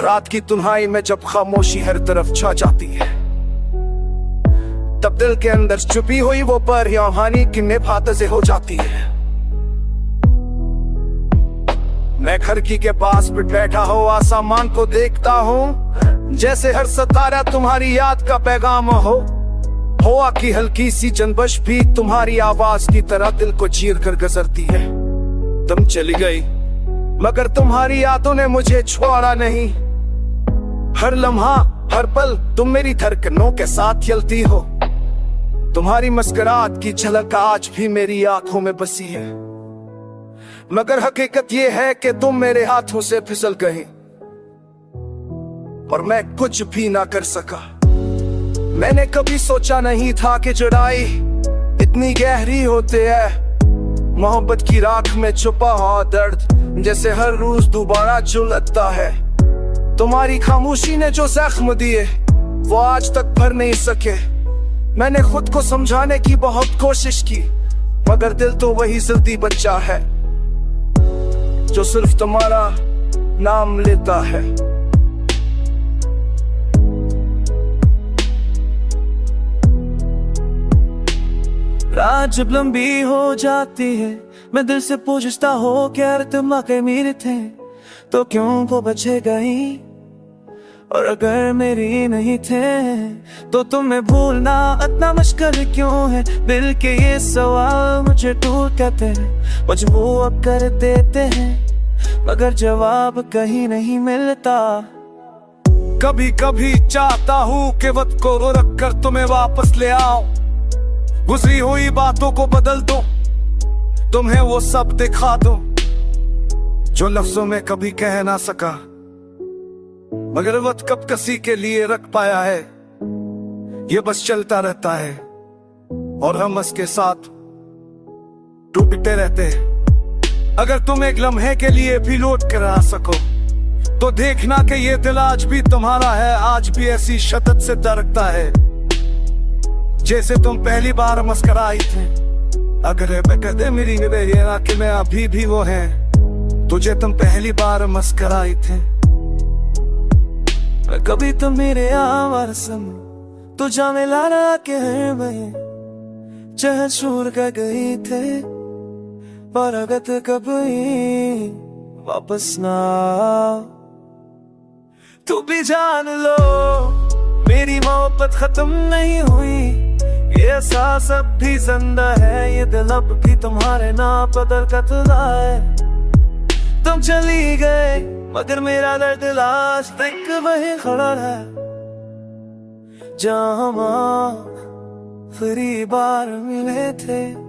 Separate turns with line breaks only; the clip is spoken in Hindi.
रात की तन्हाई में जब खामोशी हर तरफ छा जाती है, तब दिल के अंदर छुपी हुई वो बेरहमी की निभात से हो जाती है। मैं खिड़की के पास पे बैठा हो आसमान को देखता हूँ, जैसे हर सितारा तुम्हारी याद का पैगाम हो। हवा की हल्की सी जनबश भी तुम्हारी आवाज की तरह दिल को चीर कर गुजरती है। तुम चली गई मगर तुम्हारी यादों ने मुझे छोड़ा नहीं। हर लम्हा हर पल तुम मेरी धड़कनों के साथ चलती हो। तुम्हारी मुस्कुराहट की झलक आज भी मेरी आंखों में बसी है, मगर हकीकत ये है कि तुम मेरे हाथों से फिसल गई और मैं कुछ भी ना कर सका। मैंने कभी सोचा नहीं था कि जुदाई इतनी गहरी होती है। मोहब्बत की राख में छुपा हुआ दर्द जैसे हर रोज दोबारा झुलसता है। तुम्हारी खामोशी ने जो जख्म दिए वो आज तक भर नहीं सके। मैंने खुद को समझाने की बहुत कोशिश की, मगर दिल तो वही जिद्दी बच्चा है जो सिर्फ तुम्हारा नाम लेता है।
रात जब लंबी हो जाती है, मैं दिल से पूछता हो क्या तुम वाकई मेरे थे तो क्यों वो बचे गई, और अगर मेरी नहीं थे तो तुम्हें भूलना इतना मुश्किल क्यों है। दिल के ये सवाल मुझे टूट कहते हैं, मजबूर कर देते हैं, मगर जवाब कहीं नहीं मिलता।
कभी कभी चाहता हूँ कि वक्त को रख कर तुम्हें वापस ले आओ, गुजरी हुई बातों को बदल दो, तुम्हें वो सब दिखा दो जो लफ्जों में कभी कह ना सका, मगर वक्त कब किसी के लिए रख पाया है। ये बस चलता रहता है और हम इसके साथ टूटते रहते हैं। अगर तुम एक लम्हे के लिए भी लौट कर आ सको तो देखना कि ये दिल आज भी तुम्हारा है, आज भी ऐसी शिद्दत से धड़कता है जैसे तुम पहली बार मुस्कुराई थे। अगर कदे मेरी आंखें में अभी भी वो हैं तुझे तुम पहली बार मुस्कुराई थे।
कभी तो मेरे आवार सम तो जाने लाना के हर बहे चह छोड़ कर गई थे, पर अगत कभी वापस ना। तू भी जान लो मेरी मोहब्बत खत्म नहीं हुई, ये एहसास अब भी जिंदा है, ये दिल अब भी तुम्हारे नाम पर धड़कता है। तुम चली गए मगर मेरा दर्द आज तक वही खड़ा है जहाँ हम आखिरी बार मिले थे।